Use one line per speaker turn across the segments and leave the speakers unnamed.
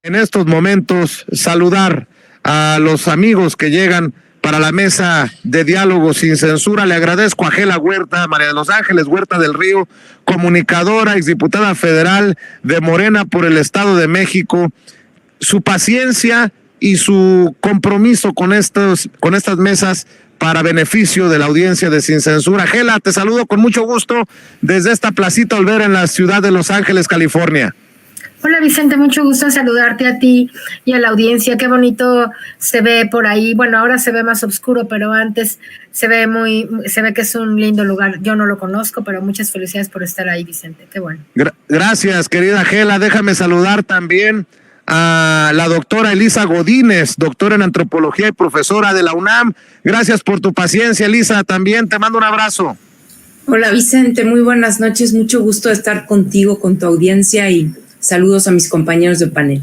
En estos momentos saludar a los amigos que llegan para la mesa de diálogo sin censura. Le agradezco a Gela Huerta, María de los Ángeles Huerta del Río, comunicadora, exdiputada federal de Morena por el Estado de México, su paciencia y su compromiso con estas mesas para beneficio de la audiencia de Sin Censura. Gela, te saludo con mucho gusto desde esta placita Olvera en la ciudad de Los Ángeles, California.
Hola Vicente, mucho gusto en saludarte a ti y a la audiencia. Qué bonito se ve por ahí. Bueno, ahora se ve más oscuro, pero antes se ve que es un lindo lugar. Yo no lo conozco, pero muchas felicidades por estar ahí, Vicente. Qué bueno.
Gracias, querida Gela. Déjame saludar también a la doctora Elisa Godínez, doctora en antropología y profesora de la UNAM. Gracias por tu paciencia, Elisa. También te mando un abrazo.
Hola Vicente, muy buenas noches. Mucho gusto de estar contigo, con tu audiencia, y saludos a mis compañeros de panel.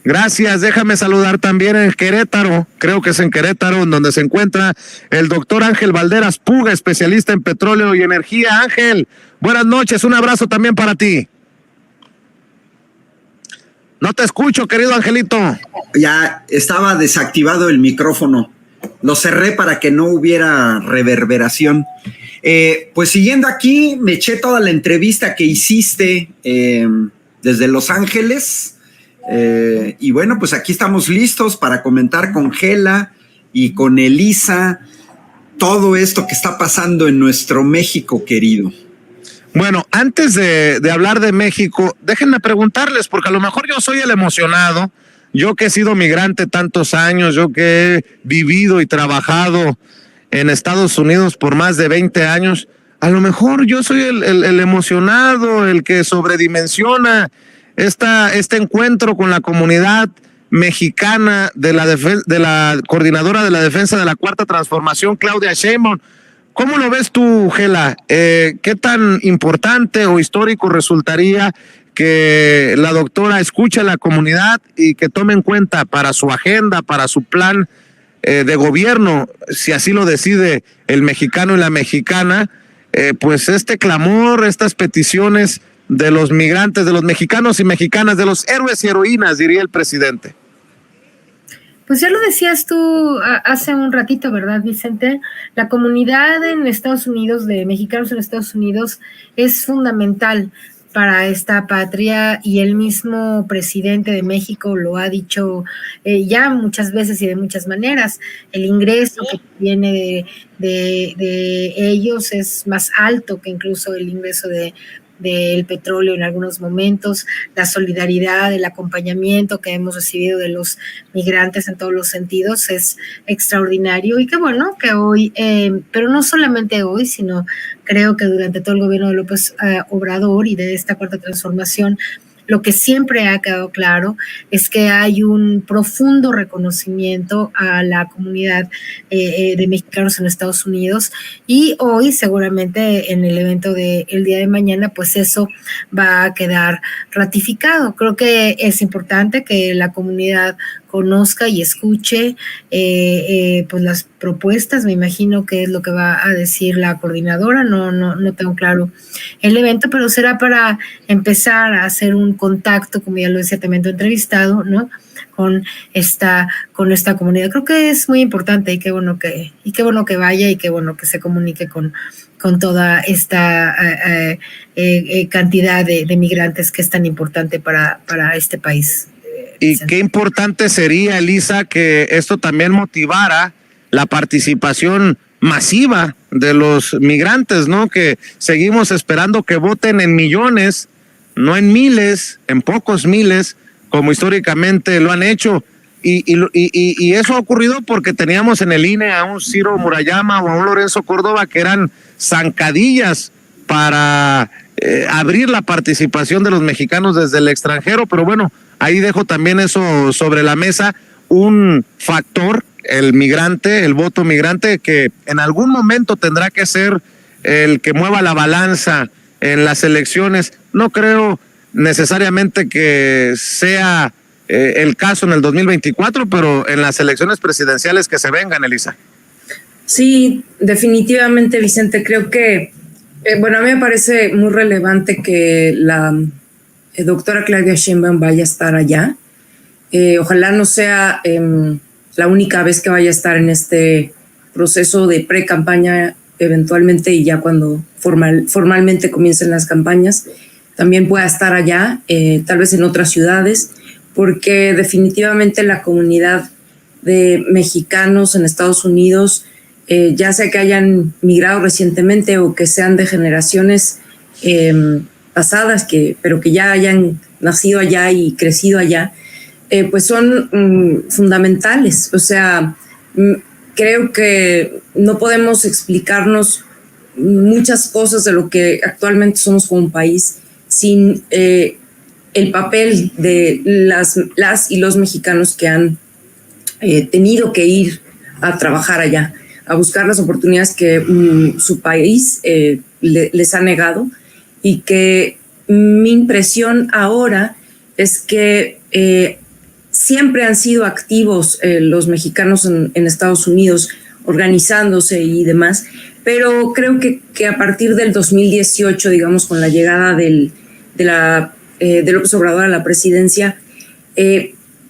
Gracias, déjame saludar también en Querétaro, creo que es en Querétaro, en donde se encuentra el doctor Ángel Valderas Puga, especialista en petróleo y energía. Ángel, buenas noches, un abrazo también para ti. No te escucho, querido Angelito.
Ya estaba desactivado el micrófono, lo cerré para que no hubiera reverberación. Pues siguiendo aquí, me eché toda la entrevista que hiciste desde Los Ángeles, y bueno, pues aquí estamos listos para comentar con Gela y con Elisa todo esto que está pasando en nuestro México querido.
Bueno, antes de hablar de México, déjenme preguntarles, porque a lo mejor yo soy el emocionado, yo que he sido migrante tantos años, yo que he vivido y trabajado en Estados Unidos por más de 20 años, a lo mejor yo soy el emocionado, el que sobredimensiona este encuentro con la comunidad mexicana de la coordinadora de la defensa de la Cuarta Transformación, Claudia Sheinbaum. ¿Cómo lo ves tú, Gela? ¿Qué tan importante o histórico resultaría que la doctora escuche a la comunidad y que tome en cuenta para su agenda, para su plan de gobierno, si así lo decide el mexicano y la mexicana, pues este clamor, estas peticiones de los migrantes, de los mexicanos y mexicanas, de los héroes y heroínas, diría el presidente?
Pues ya lo decías tú hace un ratito, ¿verdad, Vicente? La comunidad en Estados Unidos, de mexicanos en Estados Unidos, es fundamental para esta patria, y el mismo presidente de México lo ha dicho ya muchas veces y de muchas maneras. El ingreso que viene de ellos es más alto que incluso el ingreso del petróleo en algunos momentos. La solidaridad, el acompañamiento que hemos recibido de los migrantes en todos los sentidos es extraordinario, y qué bueno que hoy, pero no solamente hoy, sino creo que durante todo el gobierno de López Obrador y de esta Cuarta Transformación, lo que siempre ha quedado claro es que hay un profundo reconocimiento a la comunidad de mexicanos en Estados Unidos, y hoy seguramente en el evento del día de mañana pues eso va a quedar ratificado. Creo que es importante que la comunidad conozca y escuche pues las propuestas. Me imagino que es lo que va a decir la coordinadora, no tengo claro el evento, pero será para empezar a hacer un contacto, como ya lo decía también tu entrevistado, ¿no?, con esta comunidad. Creo que es muy importante, y qué bueno que vaya, y qué bueno que se comunique con toda esta cantidad de migrantes que es tan importante para este país.
Y qué importante sería, Elisa, que esto también motivara la participación masiva de los migrantes, ¿no? Que seguimos esperando que voten en millones, no en miles, en pocos miles, como históricamente lo han hecho. Y eso ha ocurrido porque teníamos en el INE a un Ciro Murayama o a un Lorenzo Córdoba que eran zancadillas para abrir la participación de los mexicanos desde el extranjero. Pero bueno, ahí dejo también eso sobre la mesa, un factor, el migrante, el voto migrante, que en algún momento tendrá que ser el que mueva la balanza en las elecciones. No creo necesariamente que sea el caso en el 2024, pero en las elecciones presidenciales que se vengan, Elisa.
Sí, definitivamente, Vicente. Creo que, a mí me parece muy relevante que la doctora Claudia Sheinbaum vaya a estar allá. Ojalá no sea la única vez que vaya a estar en este proceso de pre-campaña eventualmente, y ya cuando formalmente comiencen las campañas también pueda estar allá, tal vez en otras ciudades, porque definitivamente la comunidad de mexicanos en Estados Unidos, ya sea que hayan migrado recientemente o que sean de generaciones pasadas, pero que ya hayan nacido allá y crecido allá, pues son fundamentales. O sea, creo que no podemos explicarnos muchas cosas de lo que actualmente somos como un país sin el papel de las y los mexicanos que han tenido que ir a trabajar allá, a buscar las oportunidades que su país les ha negado, y que mi impresión ahora es que siempre han sido activos los mexicanos en Estados Unidos, organizándose y demás, pero creo que a partir del 2018, digamos, con la llegada de López Obrador a la presidencia,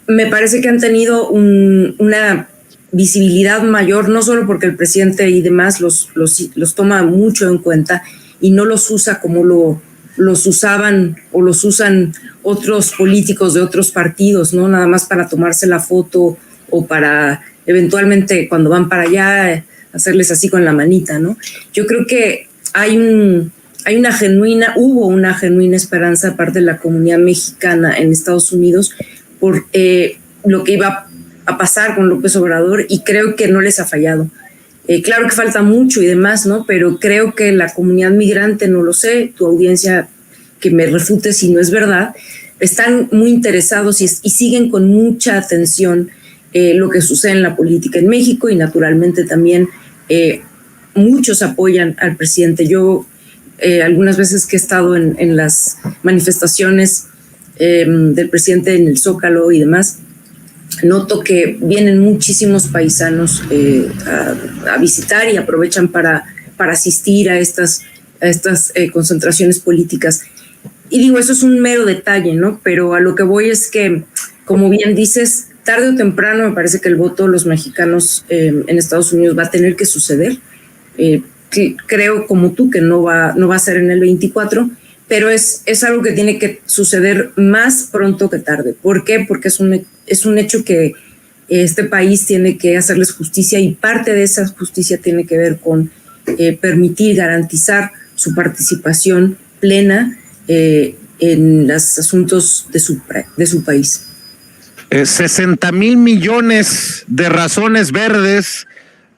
me parece que han tenido una visibilidad mayor, no solo porque el presidente y demás los toma mucho en cuenta y no los usa como los usaban o los usan otros políticos de otros partidos, ¿no? Nada más para tomarse la foto o para eventualmente cuando van para allá hacerles así con la manita, ¿no? Yo creo que hubo una genuina esperanza de parte de la comunidad mexicana en Estados Unidos por lo que iba a pasar con López Obrador, y creo que no les ha fallado. Claro que falta mucho y demás, ¿no? Pero creo que la comunidad migrante, no lo sé, tu audiencia que me refute si no es verdad, están muy interesados y siguen con mucha atención lo que sucede en la política en México, y naturalmente también muchos apoyan al presidente. Yo algunas veces que he estado en las manifestaciones del presidente en el Zócalo y demás, noto que vienen muchísimos paisanos a visitar y aprovechan para asistir a estas concentraciones políticas. Y digo, eso es un mero detalle, ¿no? Pero a lo que voy es que, como bien dices, tarde o temprano me parece que el voto de los mexicanos en Estados Unidos va a tener que suceder. Creo, como tú, que no va a ser en el 24, pero es algo que tiene que suceder más pronto que tarde. ¿Por qué? Porque es un hecho que este país tiene que hacerles justicia, y parte de esa justicia tiene que ver con permitir, garantizar su participación plena en los asuntos de su país.
60,000 millones de razones verdes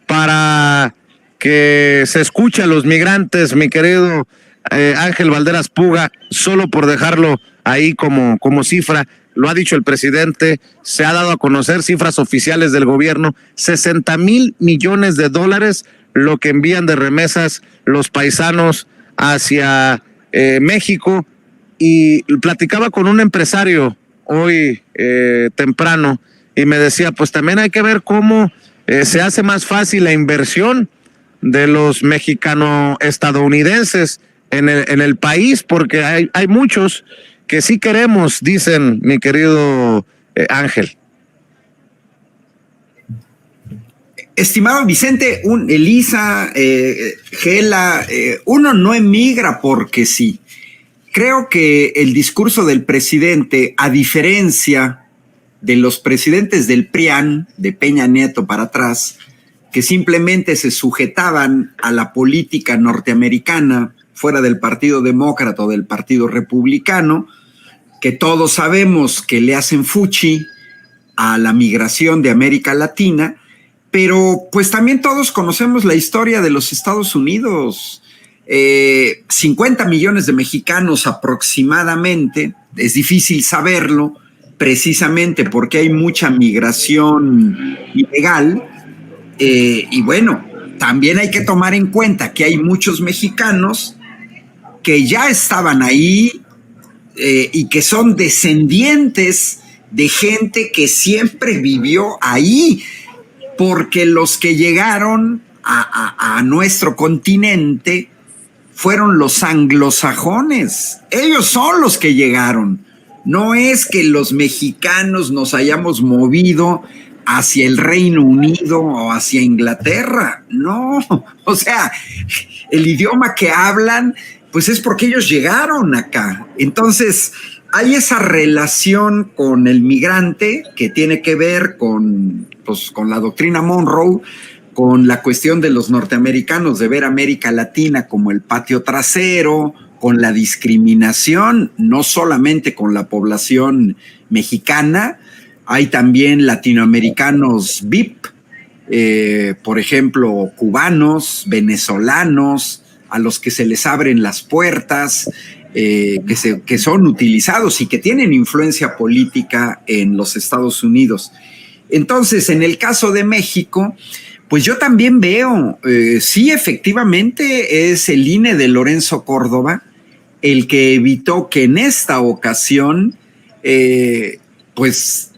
para que se escuche a los migrantes, mi querido Ángel Valderas Puga, solo por dejarlo ahí como cifra. Lo ha dicho el presidente, se ha dado a conocer cifras oficiales del gobierno, 60,000 millones de dólares lo que envían de remesas los paisanos hacia México. Y platicaba con un empresario hoy temprano y me decía, pues también hay que ver cómo se hace más fácil la inversión de los mexicano-estadounidenses en el país, porque hay muchos que sí queremos, dicen, mi querido Ángel.
Estimado Vicente, Elisa, Gela, uno no emigra porque sí. Creo que el discurso del presidente, a diferencia de los presidentes del PRIAN, de Peña Nieto para atrás, que simplemente se sujetaban a la política norteamericana fuera del Partido Demócrata o del Partido Republicano, que todos sabemos que le hacen fuchi a la migración de América Latina, pero pues también todos conocemos la historia de los Estados Unidos. 50 millones de mexicanos aproximadamente, es difícil saberlo precisamente porque hay mucha migración ilegal, y bueno, también hay que tomar en cuenta que hay muchos mexicanos que ya estaban ahí y que son descendientes de gente que siempre vivió ahí, porque los que llegaron a nuestro continente fueron los anglosajones. Ellos son los que llegaron, No es que los mexicanos nos hayamos movido hacia el Reino Unido o hacia Inglaterra, no, o sea, el idioma que hablan, pues es porque ellos llegaron acá. Entonces, hay esa relación con el migrante que tiene que ver con la doctrina Monroe, con la cuestión de los norteamericanos de ver América Latina como el patio trasero, con la discriminación, no solamente con la población mexicana, hay también latinoamericanos VIP, por ejemplo, cubanos, venezolanos, a los que se les abren las puertas, que son utilizados y que tienen influencia política en los Estados Unidos. Entonces, en el caso de México, pues yo también veo, sí, efectivamente es el INE de Lorenzo Córdoba el que evitó que en esta ocasión, pues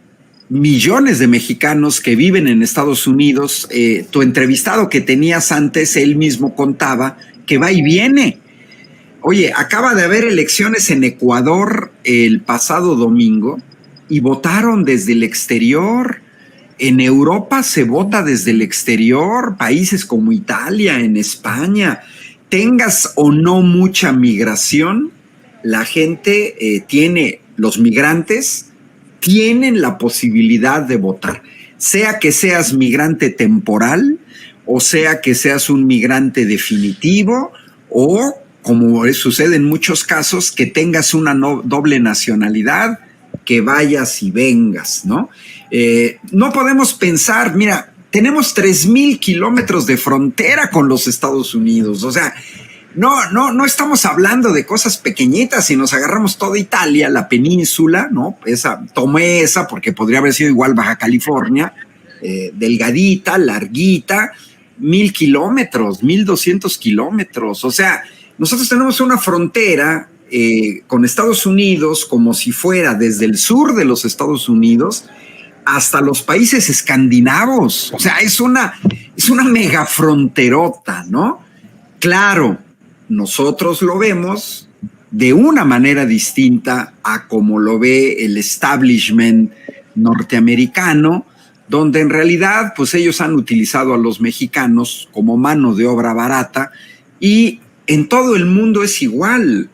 millones de mexicanos que viven en Estados Unidos, tu entrevistado que tenías antes, él mismo contaba que va y viene. Oye, acaba de haber elecciones en Ecuador el pasado domingo y votaron desde el exterior. En Europa se vota desde el exterior, países como Italia, en España. Tengas o no mucha migración, la gente los migrantes tienen la posibilidad de votar, sea que seas migrante temporal o sea que seas un migrante definitivo o, como sucede en muchos casos, que tengas una doble nacionalidad, que vayas y vengas, ¿no? No podemos pensar, mira, tenemos 3,000 kilómetros de frontera con los Estados Unidos, o sea, no estamos hablando de cosas pequeñitas. Si nos agarramos toda Italia, la península, ¿no? Tomé esa porque podría haber sido igual Baja California, delgadita, larguita, 1,000 kilómetros, 1,200 kilómetros. O sea, nosotros tenemos una frontera con Estados Unidos como si fuera desde el sur de los Estados Unidos hasta los países escandinavos. O sea, es una mega fronterota, ¿no? Claro, nosotros lo vemos de una manera distinta a como lo ve el establishment norteamericano, donde en realidad pues ellos han utilizado a los mexicanos como mano de obra barata, y en todo el mundo es igual.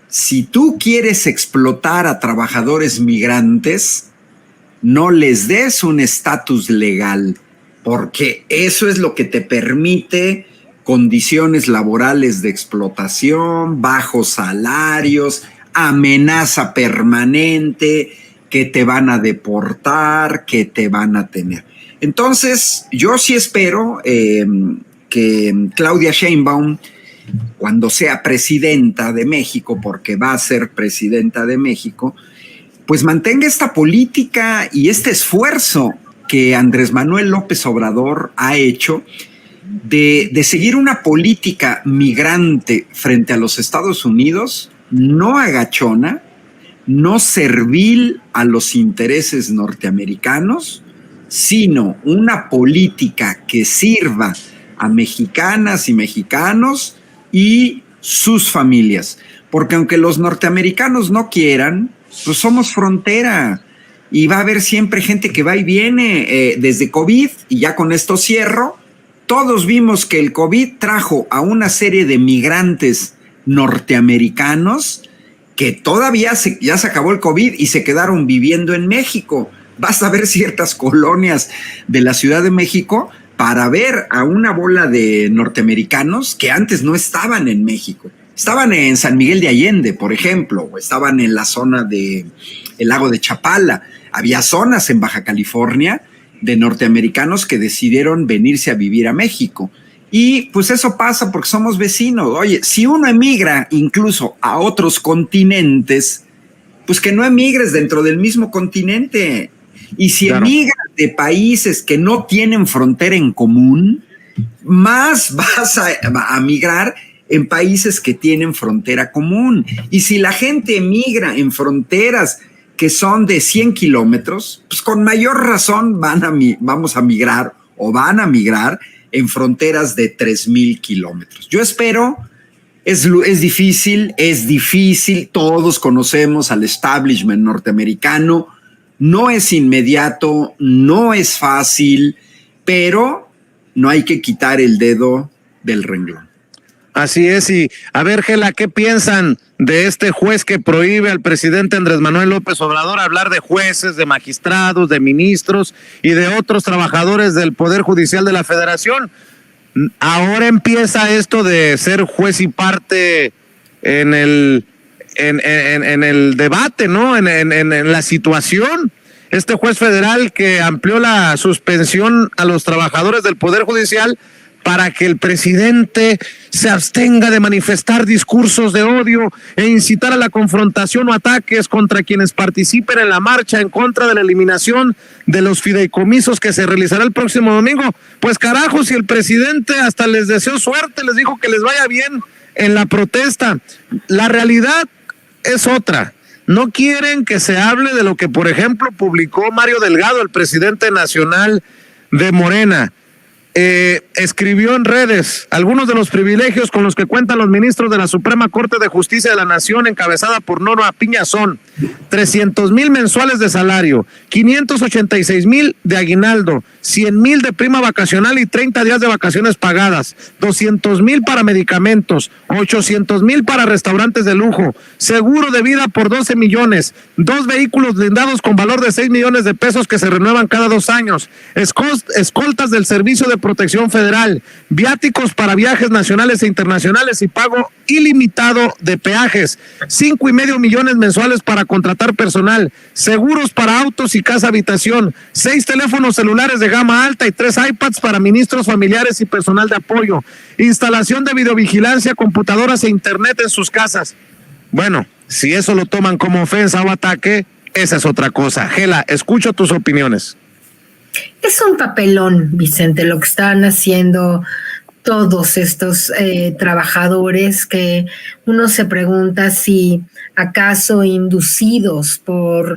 Si tú quieres explotar a trabajadores migrantes, no les des un estatus legal, porque eso es lo que te permite condiciones laborales de explotación, bajos salarios, amenaza permanente, que te van a deportar, que te van a tener. Entonces, yo sí espero que Claudia Sheinbaum, cuando sea presidenta de México, porque va a ser presidenta de México, pues mantenga esta política y este esfuerzo que Andrés Manuel López Obrador ha hecho de seguir una política migrante frente a los Estados Unidos, no agachona, no servil a los intereses norteamericanos, sino una política que sirva a mexicanas y mexicanos y sus familias. Porque aunque los norteamericanos no quieran, pues somos frontera y va a haber siempre gente que va y viene desde COVID, y ya con esto cierro. Todos vimos que el COVID trajo a una serie de migrantes norteamericanos que todavía ya se acabó el COVID y se quedaron viviendo en México. Basta ver ciertas colonias de la Ciudad de México para ver a una bola de norteamericanos que antes no estaban en México. Estaban en San Miguel de Allende, por ejemplo, o estaban en la zona del lago de Chapala. Había zonas en Baja California de norteamericanos que decidieron venirse a vivir a México. Y pues eso pasa porque somos vecinos. Oye, si uno emigra incluso a otros continentes, pues que no emigres dentro del mismo continente. Y si emigras de países que no tienen frontera en común, más vas a migrar en países que tienen frontera común. Y si la gente emigra en fronteras que son de 100 kilómetros, pues con mayor razón vamos a migrar o van a migrar en fronteras de 3,000 kilómetros. Yo espero Es difícil, todos conocemos al establishment norteamericano, no es inmediato, no es fácil, pero no hay que quitar el dedo del renglón.
Así es, y a ver, Gela, ¿qué piensan de este juez que prohíbe al presidente Andrés Manuel López Obrador hablar de jueces, de magistrados, de ministros y de otros trabajadores del Poder Judicial de la Federación? Ahora empieza esto de ser juez y parte en el debate, ¿no? En la situación. Este juez federal que amplió la suspensión a los trabajadores del Poder Judicial para que el presidente se abstenga de manifestar discursos de odio e incitar a la confrontación o ataques contra quienes participen en la marcha en contra de la eliminación de los fideicomisos que se realizará el próximo domingo. Pues carajo, si el presidente hasta les deseó suerte, les dijo que les vaya bien en la protesta. La realidad es otra. No quieren que se hable de lo que, por ejemplo, publicó Mario Delgado, el presidente nacional de Morena. Escribió en redes algunos de los privilegios con los que cuentan los ministros de la Suprema Corte de Justicia de la Nación, encabezada por Norma Piña, son 300,000 mensuales de salario, 586,000 de aguinaldo, 100,000 de prima vacacional y 30 días de vacaciones pagadas, 200,000 para medicamentos, 800,000 para restaurantes de lujo, seguro de vida por 12 millones, 2 vehículos blindados con valor de 6 millones de pesos que se renuevan cada 2 años, escoltas del Servicio de Protección Federal, viáticos para viajes nacionales e internacionales y pago ilimitado de peajes, 5.5 millones mensuales para contratar personal, seguros para autos y casa habitación, 6 teléfonos celulares de gama alta y 3 iPads para ministros, familiares y personal de apoyo, instalación de videovigilancia, computadoras e internet en sus casas. Bueno, si eso lo toman como ofensa o ataque, esa es otra cosa. Gela, escucho tus opiniones.
Es un papelón, Vicente, lo que están haciendo todos estos trabajadores, que uno se pregunta si acaso inducidos por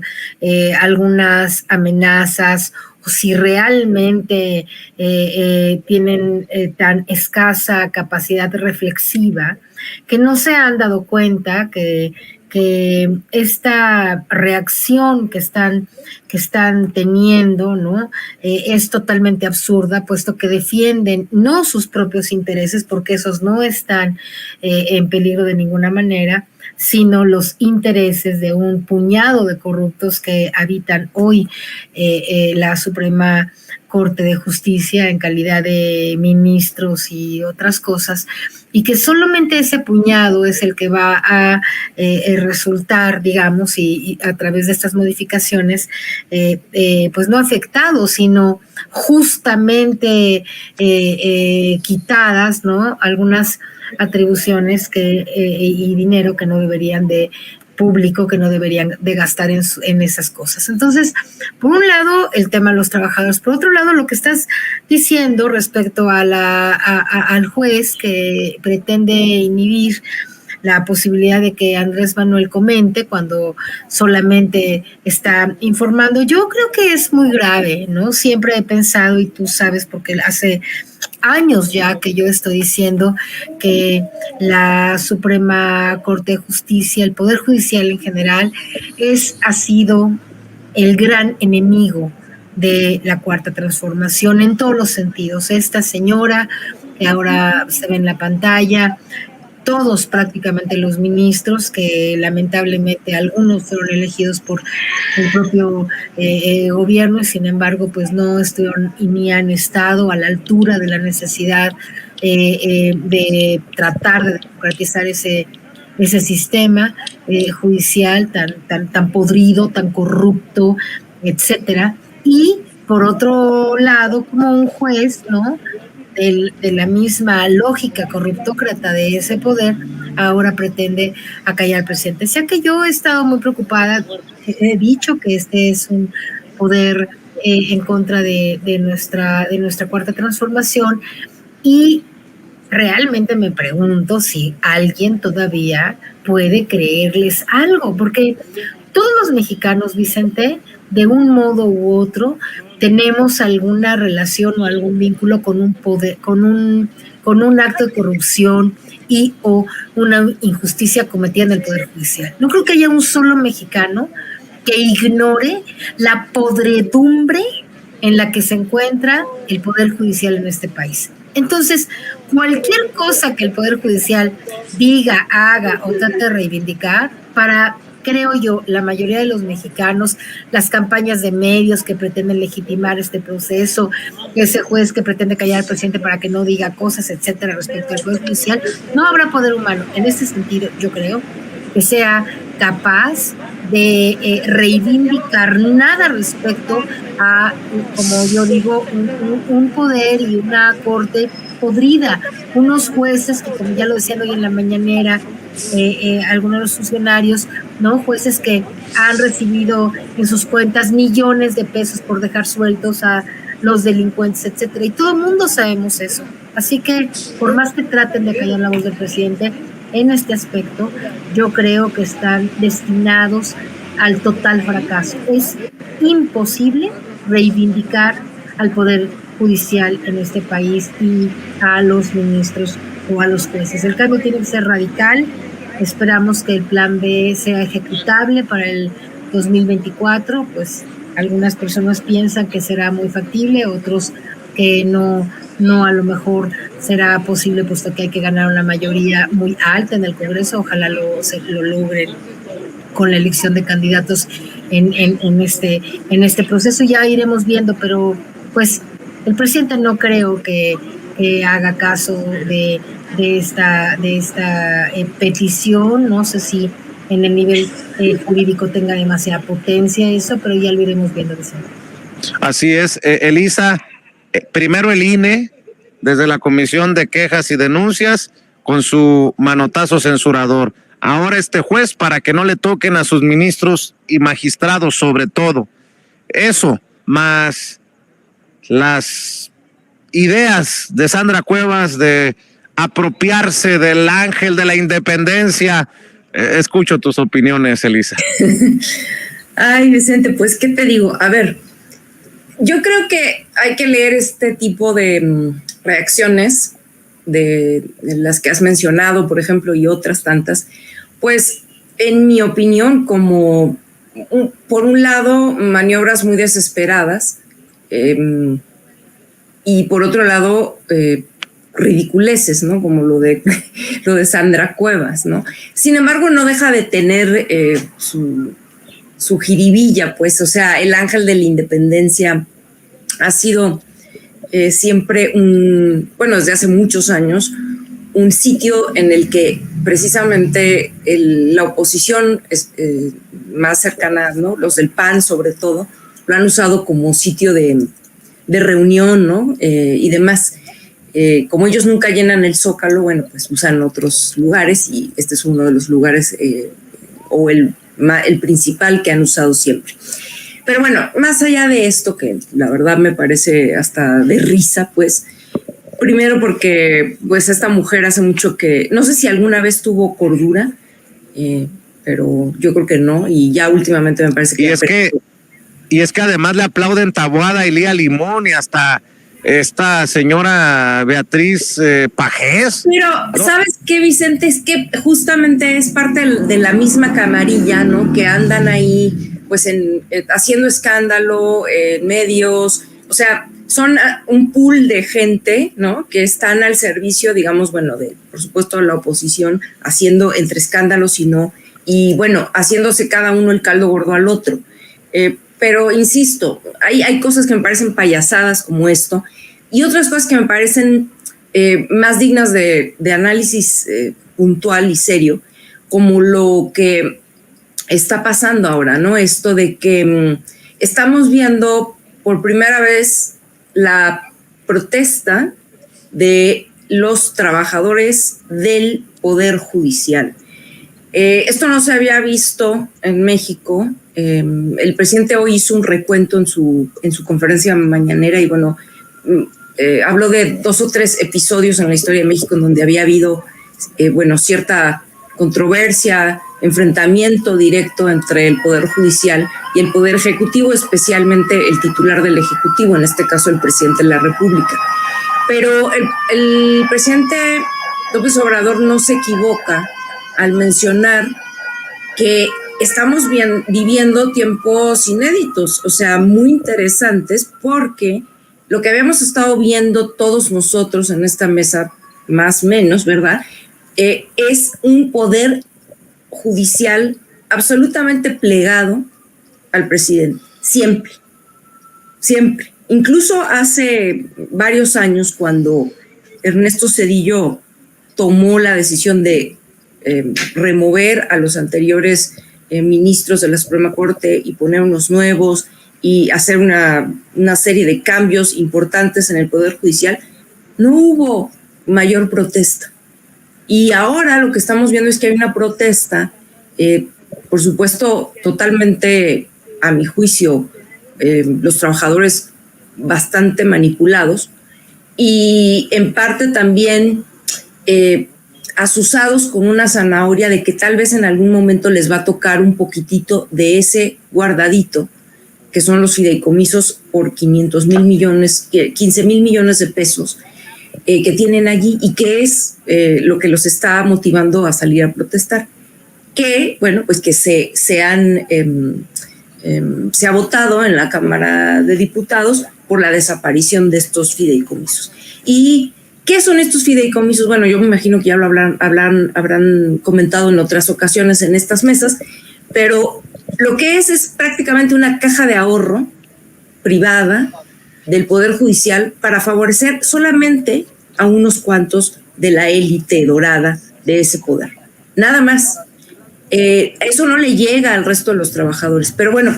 algunas amenazas o si realmente tienen tan escasa capacidad reflexiva que no se han dado cuenta que esta reacción que están teniendo, ¿no? Es totalmente absurda, puesto que defienden no sus propios intereses, porque esos no están en peligro de ninguna manera, sino los intereses de un puñado de corruptos que habitan hoy la Suprema Corte de Justicia en calidad de ministros y otras cosas, y que solamente ese puñado es el que va a resultar, digamos, y a través de estas modificaciones, pues no afectados, sino justamente quitadas, ¿no? Algunas atribuciones y dinero que no deberían de público, que no deberían de gastar en esas cosas. Entonces, por un lado, el tema de los trabajadores. Por otro lado, lo que estás diciendo respecto a al juez que pretende inhibir la posibilidad de que Andrés Manuel comente cuando solamente está informando. Yo creo que es muy grave, ¿no? Siempre he pensado, y tú sabes, porque hace años ya que yo estoy diciendo que la Suprema Corte de Justicia, el Poder Judicial en general, ha sido el gran enemigo de la Cuarta Transformación en todos los sentidos. Esta señora que ahora se ve en la pantalla, todos prácticamente los ministros, que lamentablemente algunos fueron elegidos por el propio gobierno y sin embargo pues no estuvieron ni han estado a la altura de la necesidad de tratar de democratizar ese sistema judicial tan podrido, tan corrupto, etcétera. Y por otro lado, como un juez, ¿no?, de la misma lógica corruptócrata de ese poder, ahora pretende acallar al presidente. O sea que yo he estado muy preocupada, he dicho que este es un poder en contra de nuestra Cuarta Transformación, y realmente me pregunto si alguien todavía puede creerles algo, porque todos los mexicanos, Vicente, de un modo u otro, tenemos alguna relación o algún vínculo con un poder, con un acto de corrupción y o una injusticia cometida en el Poder Judicial. No creo que haya un solo mexicano que ignore la podredumbre en la que se encuentra el Poder Judicial en este país. Entonces, cualquier cosa que el Poder Judicial diga, haga o trate de reivindicar, para, creo yo, la mayoría de los mexicanos, las campañas de medios que pretenden legitimar este proceso, ese juez que pretende callar al presidente para que no diga cosas, etcétera, respecto al Poder Judicial, no habrá poder humano. En este sentido, yo creo que sea capaz de reivindicar nada respecto a, como yo digo, un poder y una corte podrida, unos jueces que, como ya lo decían hoy en la mañanera, algunos de los funcionarios, ¿no? Jueces que han recibido en sus cuentas millones de pesos por dejar sueltos a los delincuentes, etcétera, y todo el mundo sabemos eso. Así que, por más que traten de callar la voz del presidente, en este aspecto, yo creo que están destinados al total fracaso. Es imposible reivindicar al Poder Judicial en este país y a los ministros o a los jueces. El cambio tiene que ser radical. Esperamos que el plan B sea ejecutable para el 2024. Pues algunas personas piensan que será muy factible, otros que no a lo mejor será posible, puesto que hay que ganar una mayoría muy alta en el Congreso. Ojalá lo logren con la elección de candidatos en este proceso. Ya iremos viendo, pero pues el presidente no creo que haga caso de esta petición. No sé si en el nivel jurídico tenga demasiada potencia eso, pero ya lo iremos viendo.
Así es, Elisa. Primero el INE, desde la Comisión de Quejas y Denuncias, con su manotazo censurador. Ahora este juez, para que no le toquen a sus ministros y magistrados, sobre todo. Eso, más las ideas de Sandra Cuevas de apropiarse del ángel de la independencia. Escucho tus opiniones, Elisa.
Ay, Vicente, pues, ¿qué te digo? A ver, yo creo que hay que leer este tipo de reacciones de las que has mencionado, por ejemplo, y otras tantas, pues, en mi opinión, como, por un lado, maniobras muy desesperadas, y por otro lado, ridiculeces, ¿no? Como lo de Sandra Cuevas, ¿no? Sin embargo, no deja de tener su jiribilla, pues, o sea, el ángel de la independencia ha sido siempre desde hace muchos años, un sitio en el que precisamente la oposición más cercana, ¿no? Los del PAN sobre todo, lo han usado como sitio de reunión, ¿no? Y demás. Como ellos nunca llenan el Zócalo, bueno, pues usan otros lugares, y este es uno de los lugares o el principal que han usado siempre. Pero bueno, más allá de esto, que la verdad me parece hasta de risa, pues, primero porque pues esta mujer hace mucho que, no sé si alguna vez tuvo cordura, pero yo creo que no, y ya últimamente me parece que...
Y es que además le aplauden Taboada y Lía Limón y hasta esta señora Beatriz Pajés.
Pero, ¿no? ¿Sabes qué, Vicente? Es que justamente es parte de la misma camarilla, ¿no? Que andan ahí, pues, haciendo escándalo en medios. O sea, son un pool de gente, ¿no? Que están al servicio, digamos, bueno, por supuesto, de la oposición, haciendo entre escándalos y bueno, haciéndose cada uno el caldo gordo al otro. Pero insisto, hay cosas que me parecen payasadas como esto, y otras cosas que me parecen más dignas de análisis puntual y serio, como lo que está pasando ahora, ¿no? Esto de que estamos viendo por primera vez la protesta de los trabajadores del Poder Judicial. Esto no se había visto en México. El presidente hoy hizo un recuento en su conferencia mañanera y bueno, habló de 2 o 3 episodios en la historia de México en donde había habido cierta controversia, enfrentamiento directo entre el Poder Judicial y el Poder Ejecutivo, especialmente el titular del Ejecutivo, en este caso el presidente de la República. Pero el presidente López Obrador no se equivoca al mencionar que estamos viviendo tiempos inéditos, o sea, muy interesantes, porque lo que habíamos estado viendo todos nosotros en esta mesa, más o menos, ¿verdad? Es un poder judicial absolutamente plegado al presidente, siempre, siempre. Incluso hace varios años, cuando Ernesto Zedillo tomó la decisión de remover a los anteriores ministros de la Suprema Corte y poner unos nuevos y hacer una serie de cambios importantes en el Poder Judicial, no hubo mayor protesta. Y ahora lo que estamos viendo es que hay una protesta, por supuesto, totalmente, a mi juicio, los trabajadores bastante manipulados y en parte también asusados con una zanahoria de que tal vez en algún momento les va a tocar un poquitito de ese guardadito, que son los fideicomisos por 15,000 millones de pesos que tienen allí, y que es lo que los está motivando a salir a protestar. Que, bueno, pues que se ha votado en la Cámara de Diputados por la desaparición de estos fideicomisos. ¿Y qué son estos fideicomisos? Bueno, yo me imagino que ya lo habrán comentado en otras ocasiones en estas mesas, pero lo que es prácticamente una caja de ahorro privada del Poder Judicial para favorecer solamente a unos cuantos de la élite dorada de ese poder. Nada más. Eso no le llega al resto de los trabajadores. Pero bueno,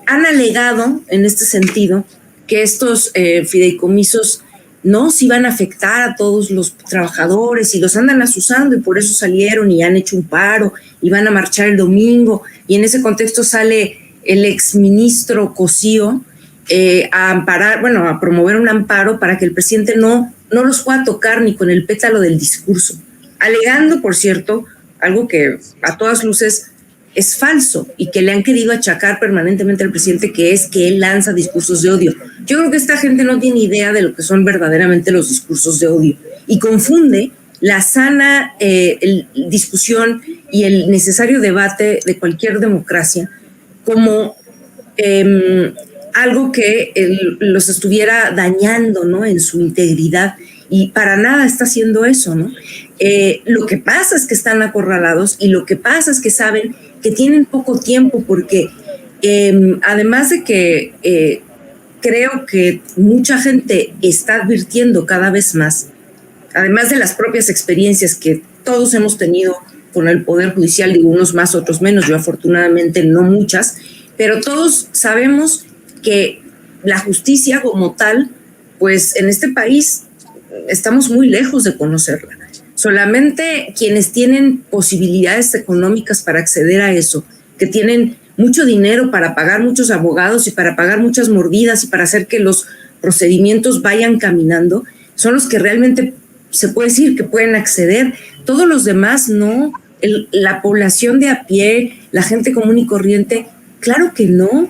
han alegado en este sentido que estos fideicomisos no sí van a afectar a todos los trabajadores y los andan asusando, y por eso salieron y han hecho un paro y van a marchar el domingo. Y en ese contexto sale el exministro Cosío a promover un amparo para que el presidente no los pueda tocar ni con el pétalo del discurso, alegando, por cierto, algo que a todas luces es falso y que le han querido achacar permanentemente al presidente, que es que él lanza discursos de odio. Yo creo que esta gente no tiene idea de lo que son verdaderamente los discursos de odio y confunde la sana discusión y el necesario debate de cualquier democracia como algo que los estuviera dañando, ¿no?, en su integridad, y para nada está haciendo eso, ¿no? Lo que pasa es que están acorralados, y lo que pasa es que saben que tienen poco tiempo, porque además de que creo que mucha gente está advirtiendo cada vez más, además de las propias experiencias que todos hemos tenido con el Poder Judicial, digo, unos más, otros menos, yo afortunadamente no muchas, pero todos sabemos que la justicia como tal, pues en este país estamos muy lejos de conocerla. Solamente quienes tienen posibilidades económicas para acceder a eso, que tienen mucho dinero para pagar muchos abogados y para pagar muchas mordidas y para hacer que los procedimientos vayan caminando, son los que realmente se puede decir que pueden acceder. Todos los demás no. La población de a pie, la gente común y corriente, claro que no.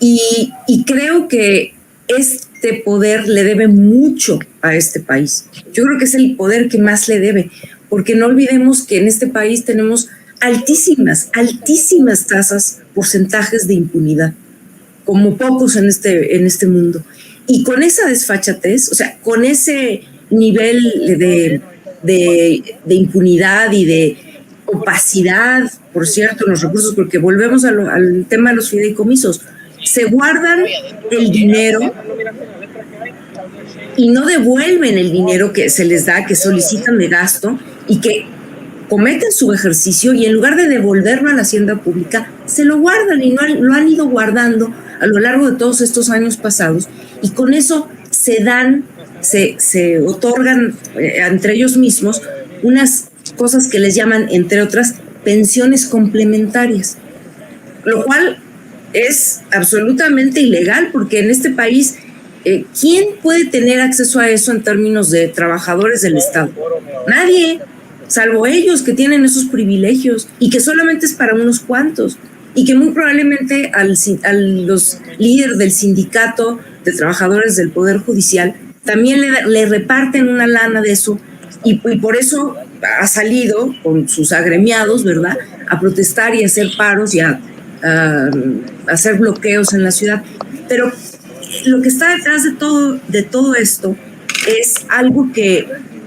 Y creo que este poder le debe mucho a este país. Yo creo que es el poder que más le debe, porque no olvidemos que en este país tenemos altísimas tasas, porcentajes de impunidad, como pocos en este mundo. Y con esa desfachatez, o sea, con ese nivel de impunidad y de opacidad, por cierto, en los recursos, porque volvemos al tema de los fideicomisos, se guardan el dinero y no devuelven el dinero que se les da, que solicitan de gasto y que cometen su ejercicio, y en lugar de devolverlo a la hacienda pública, se lo guardan y lo han ido guardando a lo largo de todos estos años pasados, y con eso se otorgan entre ellos mismos unas cosas que les llaman, entre otras, pensiones complementarias, lo cual es absolutamente ilegal, porque en este país, ¿quién puede tener acceso a eso en términos de trabajadores del Estado? Nadie, salvo ellos que tienen esos privilegios, y que solamente es para unos cuantos, y que muy probablemente a los líderes del sindicato de trabajadores del Poder Judicial también le reparten una lana de eso y por eso ha salido con sus agremiados, ¿verdad?, a protestar y a hacer paros y a hacer bloqueos en la ciudad. Pero lo que está detrás de todo esto es algo que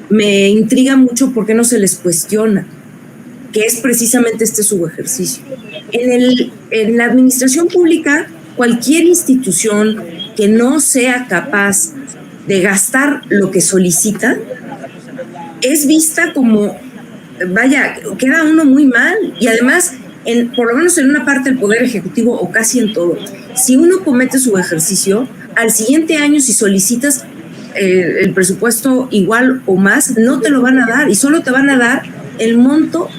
me intriga mucho porque no se les cuestiona, que es precisamente este subejercicio. En la administración pública, cualquier institución que no sea capaz de gastar lo que solicita es vista como, vaya, queda uno muy mal. Y además, por lo menos en una parte del Poder Ejecutivo o casi en todo, si uno comete subejercicio, al siguiente año si solicitas el presupuesto igual o más, no te lo van a dar y solo te van a dar el monto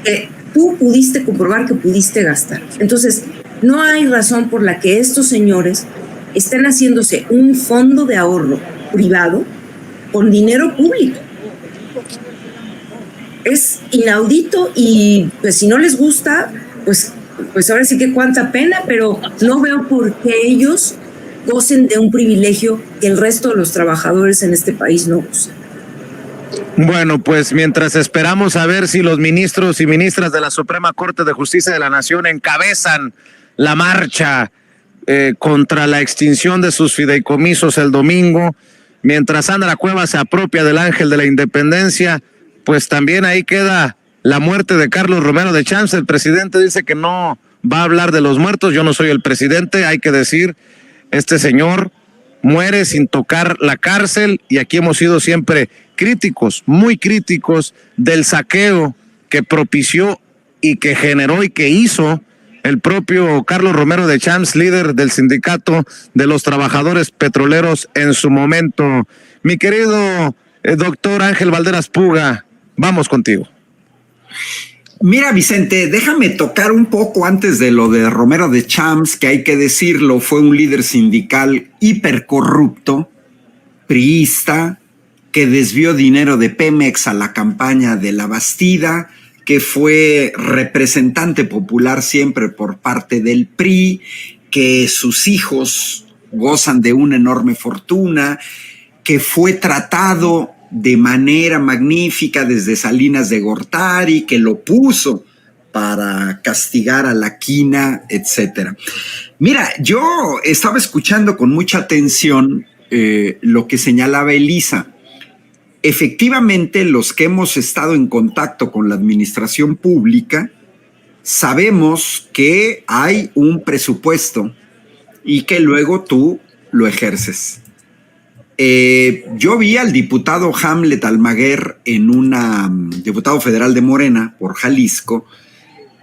que tú pudiste comprobar que pudiste gastar. Entonces, no hay razón por la que estos señores estén haciéndose un fondo de ahorro privado con dinero público. Es inaudito y pues si no les gusta, pues ahora sí que cuánta pena, pero no veo por qué ellos gocen de un privilegio que el resto de los trabajadores en este país no gozan.
Bueno, pues mientras esperamos a ver si los ministros y ministras de la Suprema Corte de Justicia de la Nación encabezan la marcha contra la extinción de sus fideicomisos el domingo, mientras Sandra Cuevas se apropia del Ángel de la Independencia, pues también ahí queda la muerte de Carlos Romero de Champs. El presidente dice que no va a hablar de los muertos. Yo no soy el presidente, hay que decir, este señor muere sin tocar la cárcel y aquí hemos sido siempre críticos, muy críticos del saqueo que propició y que generó y que hizo el propio Carlos Romero de Champs, líder del sindicato de los trabajadores petroleros en su momento. Mi querido doctor Ángel Valderas Puga, vamos contigo.
Mira, Vicente, déjame tocar un poco antes de lo de Romero de Champs, que hay que decirlo, fue un líder sindical hipercorrupto, priista, que desvió dinero de Pemex a la campaña de La Bastida, que fue representante popular siempre por parte del PRI, que sus hijos gozan de una enorme fortuna, que fue tratado de manera magnífica desde Salinas de Gortari, que lo puso para castigar a la quina, etcétera. Mira, yo estaba escuchando con mucha atención lo que señalaba Elisa. Efectivamente, los que hemos estado en contacto con la administración pública sabemos que hay un presupuesto y que luego tú lo ejerces. Yo vi al diputado Hamlet Almaguer diputado federal de Morena por Jalisco,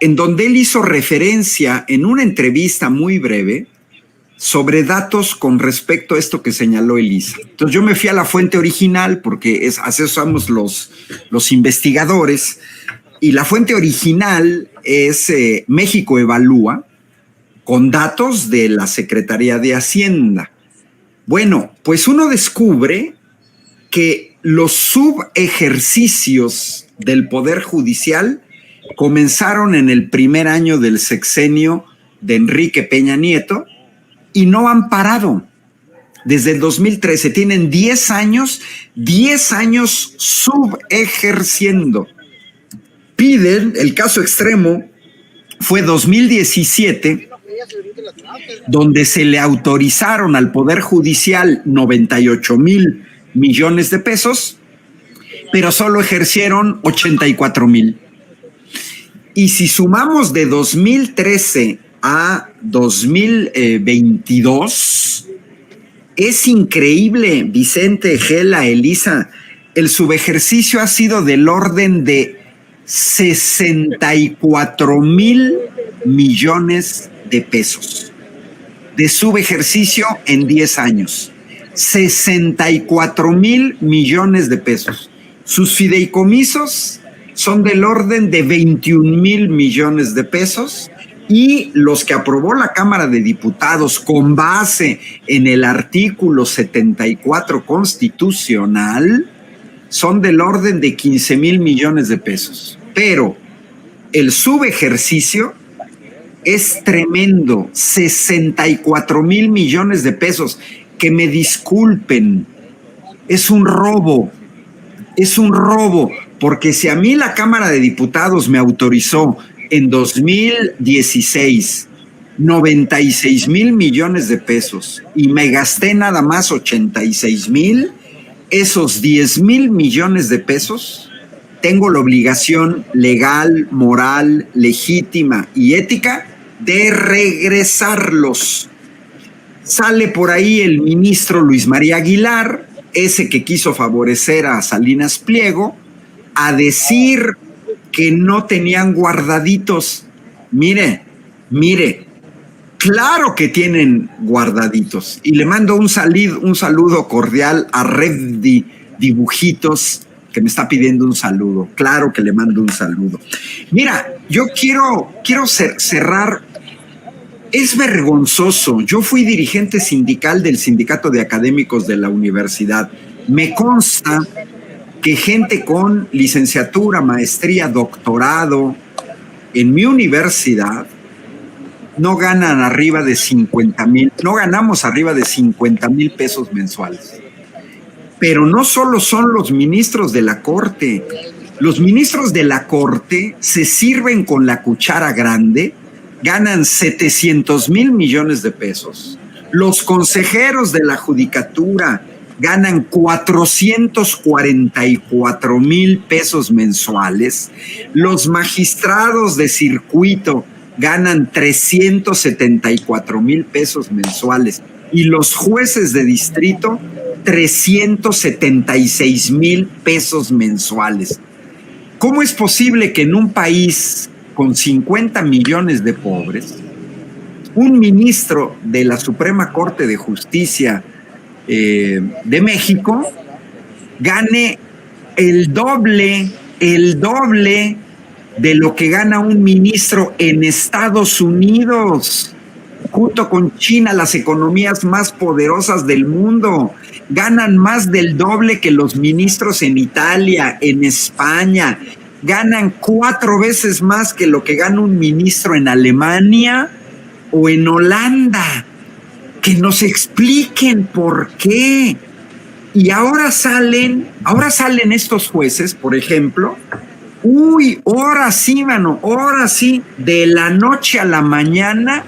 en donde él hizo referencia en una entrevista muy breve sobre datos con respecto a esto que señaló Elisa. Entonces yo me fui a la fuente original porque así somos los investigadores, y la fuente original es México Evalúa, con datos de la Secretaría de Hacienda. Bueno, pues uno descubre que los subejercicios del Poder Judicial comenzaron en el primer año del sexenio de Enrique Peña Nieto y no han parado. Desde el 2013 tienen 10 años subejerciendo. Piden, el caso extremo fue 2017, donde se le autorizaron al Poder Judicial 98,000 millones de pesos, pero solo ejercieron 84,000. Y si sumamos de 2013 a 2022, es increíble, Vicente, Gela, Elisa, el subejercicio ha sido del orden de 64,000 millones de pesos de subejercicio en 10 años. 64,000 millones de pesos. Sus fideicomisos son del orden de 21,000 millones de pesos, y los que aprobó la Cámara de Diputados con base en el artículo 74 constitucional son del orden de 15,000 millones de pesos. Pero el subejercicio es tremendo, 64,000 millones de pesos. Que me disculpen, es un robo. Es un robo, porque si a mí la Cámara de Diputados me autorizó en 2016 96,000 millones de pesos y me gasté nada más 86,000, esos 10,000 millones de pesos tengo la obligación legal, moral, legítima y ética de regresarlos. Sale por ahí el ministro Luis María Aguilar, ese que quiso favorecer a Salinas Pliego, a decir que no tenían guardaditos. Mire, claro que tienen guardaditos. Y le mando un saludo cordial a Red Dibujitos, que me está pidiendo un saludo. Claro que le mando un saludo. Mira, yo quiero cerrar. Es vergonzoso. Yo fui dirigente sindical del Sindicato de Académicos de la Universidad. Me consta que gente con licenciatura, maestría, doctorado en mi universidad no ganan arriba de 50,000, no ganamos arriba de 50,000 pesos mensuales. Pero no solo son los ministros de la Corte. Los ministros de la Corte se sirven con la cuchara grande, ganan 700,000 millones de pesos. Los consejeros de la Judicatura ganan 444,000 pesos mensuales. Los magistrados de circuito ganan 374,000 pesos mensuales. Y los jueces de distrito, 376,000 pesos mensuales. ¿Cómo es posible que en un país con 50 millones de pobres, un ministro de la Suprema Corte de Justicia de México gane el doble de lo que gana un ministro en Estados Unidos, junto con China, las economías más poderosas del mundo? Ganan más del doble que los ministros en Italia, en España. Ganan 4 veces más que lo que gana un ministro en Alemania o en Holanda. Que nos expliquen por qué. Y ahora salen estos jueces, por ejemplo. Ahora sí, de la noche a la mañana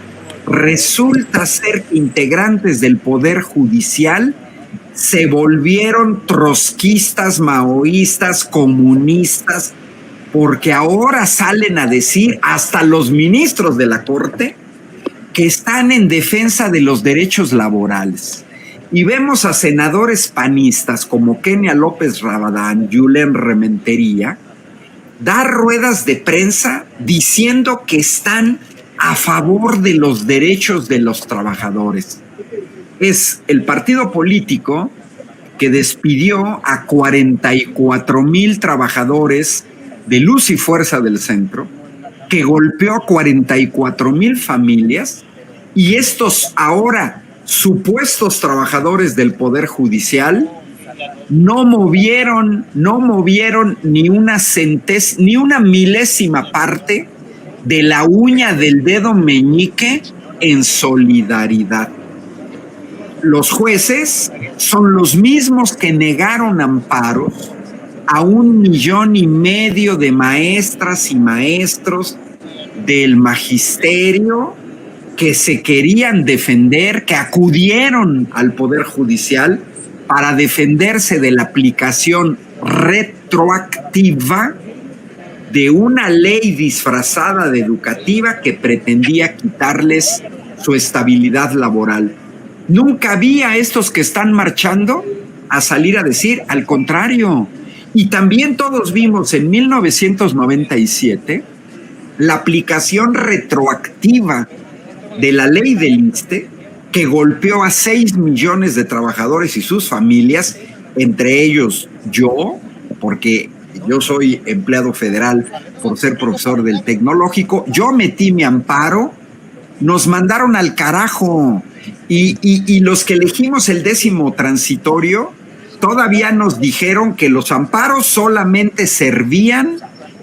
resulta ser que integrantes del Poder Judicial se volvieron trotskistas, maoístas, comunistas, porque ahora salen a decir, hasta los ministros de la Corte, que están en defensa de los derechos laborales. Y vemos a senadores panistas como Kenia López Rabadán, Julen Rementería, dar ruedas de prensa diciendo que están a favor de los derechos de los trabajadores. Es el partido político que despidió a 44,000 trabajadores de Luz y Fuerza del Centro, que golpeó a 44,000 familias, y estos ahora supuestos trabajadores del Poder Judicial no movieron ni una milésima parte de la uña del dedo meñique en solidaridad. Los jueces son los mismos que negaron amparos a 1,5 millones de maestras y maestros del magisterio que se querían defender, que acudieron al Poder Judicial para defenderse de la aplicación retroactiva de una ley disfrazada de educativa que pretendía quitarles su estabilidad laboral. Nunca vi a estos que están marchando a salir a decir al contrario. Y también todos vimos en 1997 la aplicación retroactiva de la ley del ISSSTE, que golpeó a 6 millones de trabajadores y sus familias, entre ellos yo, porque yo soy empleado federal por ser profesor del Tecnológico. Yo metí mi amparo, nos mandaron al carajo, y los que elegimos el 10º transitorio todavía nos dijeron que los amparos solamente servían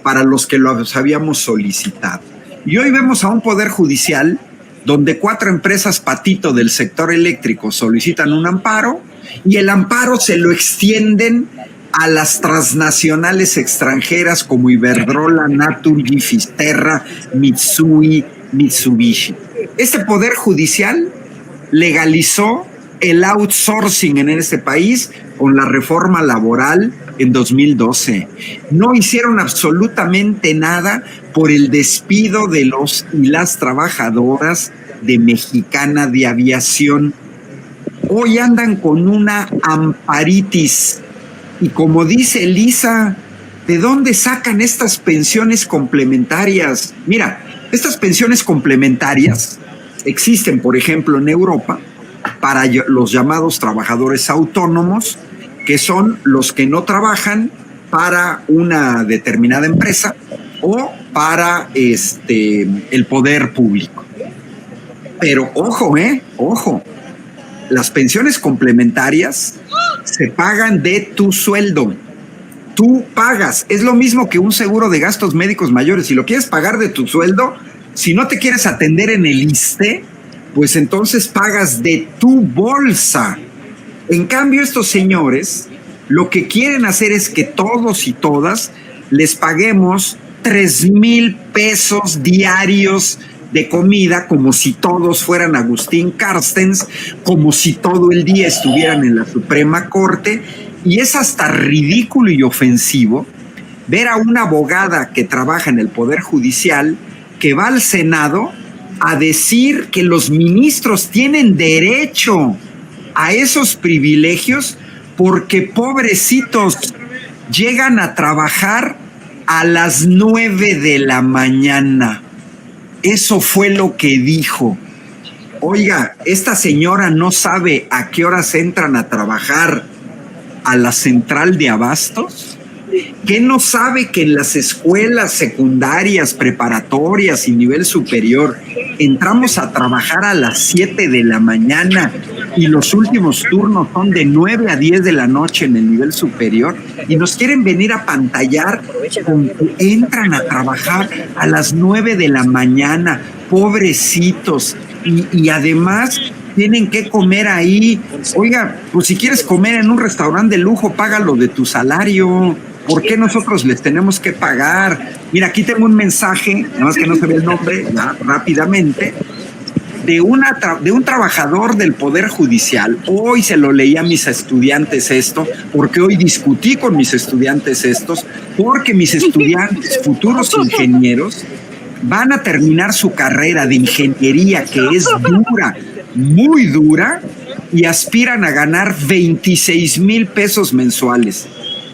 para los que los habíamos solicitado. Y hoy vemos a un Poder Judicial donde 4 empresas patito del sector eléctrico solicitan un amparo, y el amparo se lo extienden a las transnacionales extranjeras como Iberdrola, Naturgy, Fisterra, Mitsui, Mitsubishi. Este poder judicial legalizó el outsourcing en este país con la reforma laboral en 2012. No hicieron absolutamente nada por el despido de los y las trabajadoras de Mexicana de Aviación. Hoy andan con una amparitis. Y como dice Elisa, ¿de dónde sacan estas pensiones complementarias? Mira, estas pensiones complementarias existen, por ejemplo, en Europa para los llamados trabajadores autónomos, que son los que no trabajan para una determinada empresa o para el poder público. Pero ojo, ojo, las pensiones complementarias se pagan de tu sueldo. Tú pagas. Es lo mismo que un seguro de gastos médicos mayores. Si lo quieres pagar de tu sueldo, si no te quieres atender en el ISSSTE, pues entonces pagas de tu bolsa. En cambio, estos señores lo que quieren hacer es que todos y todas les paguemos 3,000 pesos diarios de comida, como si todos fueran Agustín Carstens, como si todo el día estuvieran en la Suprema Corte, y es hasta ridículo y ofensivo ver a una abogada que trabaja en el Poder Judicial que va al Senado a decir que los ministros tienen derecho a esos privilegios porque, pobrecitos, llegan a trabajar a las 9 de la mañana. Eso fue lo que dijo. Oiga, esta señora no sabe a qué horas entran a trabajar a la central de abastos. ¿Qué no sabe que en las escuelas secundarias, preparatorias y nivel superior entramos a trabajar a las 7 de la mañana y los últimos turnos son de 9 a 10 de la noche en el nivel superior? Y nos quieren venir a pantallar con que entran a trabajar a las 9 de la mañana, pobrecitos, y además tienen que comer ahí. Oiga, pues si quieres comer en un restaurante de lujo, págalo de tu salario. ¿Por qué nosotros les tenemos que pagar? Mira, aquí tengo un mensaje, nada más que no se ve el nombre, ya, rápidamente, de un trabajador del Poder Judicial. Hoy se lo leí a mis estudiantes esto, porque hoy discutí con mis estudiantes estos, porque mis estudiantes, futuros ingenieros, van a terminar su carrera de ingeniería, que es dura, muy dura, y aspiran a ganar 26,000 pesos mensuales.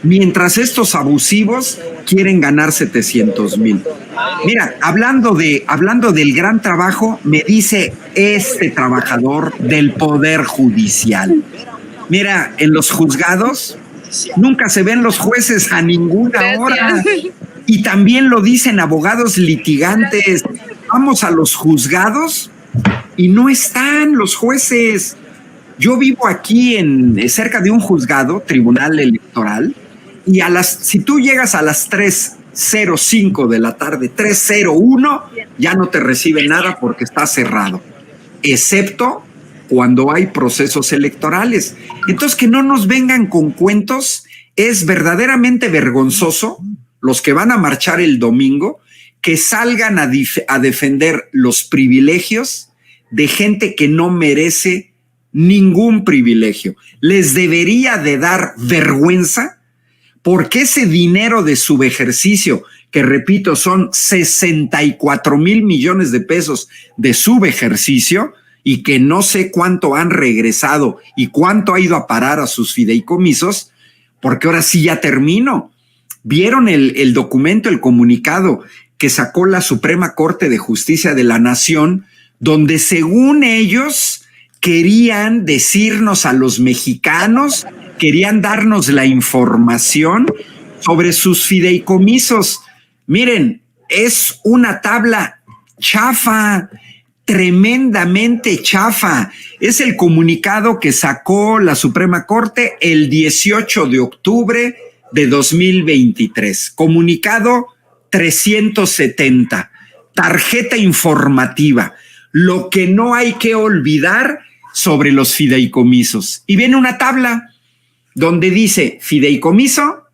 Mientras estos abusivos quieren ganar 700,000. Mira, hablando del gran trabajo, me dice este trabajador del Poder Judicial. Mira, en los juzgados nunca se ven los jueces a ninguna hora. Y también lo dicen abogados litigantes. Vamos a los juzgados y no están los jueces. Yo vivo aquí cerca de un juzgado, tribunal electoral, y si tú llegas a las 3:05 de la tarde, 3:01, ya no te recibe nada porque está cerrado, excepto cuando hay procesos electorales. Entonces, que no nos vengan con cuentos. Es verdaderamente vergonzoso los que van a marchar el domingo, que salgan a defender los privilegios de gente que no merece ningún privilegio. Les debería de dar vergüenza, porque ese dinero de subejercicio, que repito, son 64,000 millones de pesos de subejercicio, y que no sé cuánto han regresado y cuánto ha ido a parar a sus fideicomisos, porque ahora sí ya termino. ¿Vieron el documento, el comunicado que sacó la Suprema Corte de Justicia de la Nación, donde según ellos querían decirnos a los mexicanos, querían darnos la información sobre sus fideicomisos? Miren, es una tabla chafa, tremendamente chafa. Es el comunicado que sacó la Suprema Corte el 18 de octubre de 2023. Comunicado 370. Tarjeta informativa. Lo que no hay que olvidar sobre los fideicomisos. Y viene una tabla donde dice fideicomiso,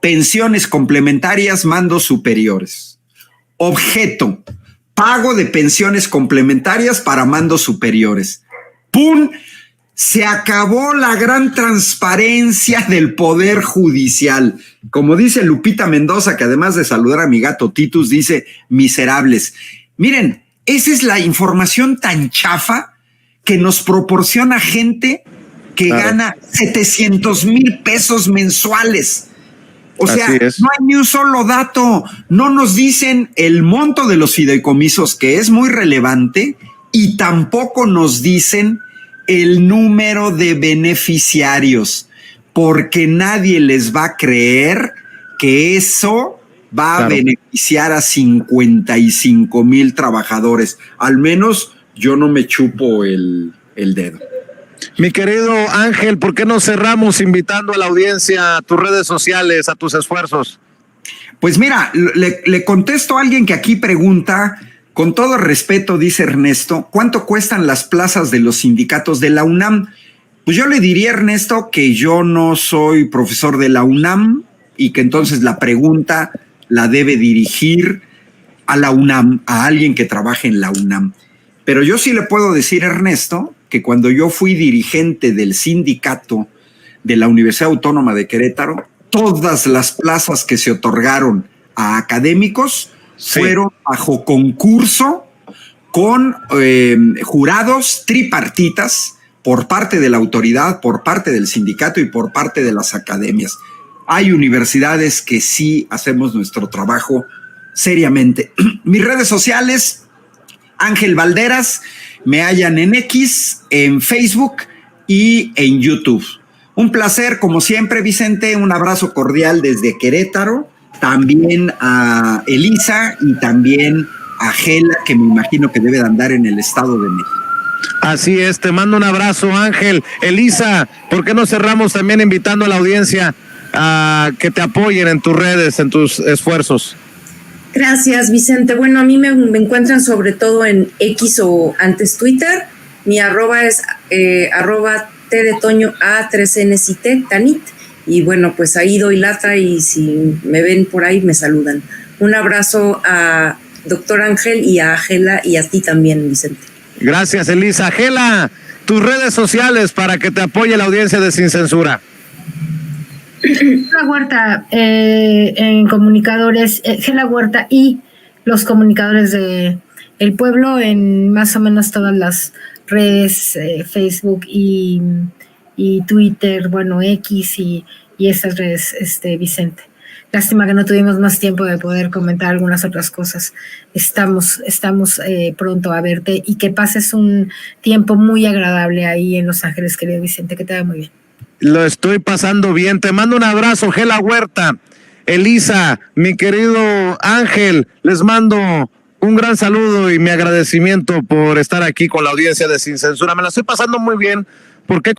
pensiones complementarias, mandos superiores. Objeto, pago de pensiones complementarias para mandos superiores. ¡Pum! Se acabó la gran transparencia del Poder Judicial. Como dice Lupita Mendoza, que además de saludar a mi gato Titus, dice miserables. Miren, esa es la información tan chafa que nos proporciona gente que gana 700,000 pesos mensuales. O sea, no hay ni un solo dato. No nos dicen el monto de los fideicomisos, que es muy relevante, y tampoco nos dicen el número de beneficiarios, porque nadie les va a creer que eso va a beneficiar a 55,000 trabajadores. Al menos yo no me chupo el dedo.
Mi querido Ángel, ¿por qué no cerramos invitando a la audiencia a tus redes sociales, a tus esfuerzos?
Pues mira, le contesto a alguien que aquí pregunta, con todo respeto, dice Ernesto, ¿cuánto cuestan las plazas de los sindicatos de la UNAM? Pues yo le diría, Ernesto, que yo no soy profesor de la UNAM y que entonces la pregunta la debe dirigir a la UNAM, a alguien que trabaje en la UNAM. Pero yo sí le puedo decir, Ernesto, que cuando yo fui dirigente del sindicato de la Universidad Autónoma de Querétaro, todas las plazas que se otorgaron a académicos fueron bajo concurso con jurados tripartitas por parte de la autoridad, por parte del sindicato y por parte de las academias. Hay universidades que sí hacemos nuestro trabajo seriamente. Mis redes sociales, Ángel Valderas, me hallan en X, en Facebook y en YouTube. Un placer, como siempre, Vicente, un abrazo cordial desde Querétaro, también a Elisa y también a Gela, que me imagino que debe de andar en el Estado de México.
Así es, te mando un abrazo, Ángel. Elisa, ¿por qué no cerramos también invitando a la audiencia a que te apoyen en tus redes, en tus esfuerzos?
Gracias, Vicente. Bueno, a mí me encuentran sobre todo en X o antes Twitter. Mi arroba es arroba T de Toño A3NCT, Tanit. Y bueno, pues ahí doy lata y si me ven por ahí me saludan. Un abrazo a doctor Ángel y a Gela y a ti también, Vicente.
Gracias, Elisa. Gela, tus redes sociales para que te apoye la audiencia de Sin Censura.
Gela Huerta en comunicadores, Gela Huerta y los comunicadores de El Pueblo en más o menos todas las redes, Facebook y Twitter, bueno, X y estas redes, Vicente. Lástima que no tuvimos más tiempo de poder comentar algunas otras cosas. Estamos pronto a verte y que pases un tiempo muy agradable ahí en Los Ángeles, querido Vicente, que te vaya muy bien.
Lo estoy pasando bien. Te mando un abrazo, Gela Huerta. Elisa, mi querido Ángel, les mando un gran saludo y mi agradecimiento por estar aquí con la audiencia de Sin Censura. Me la estoy pasando muy bien porque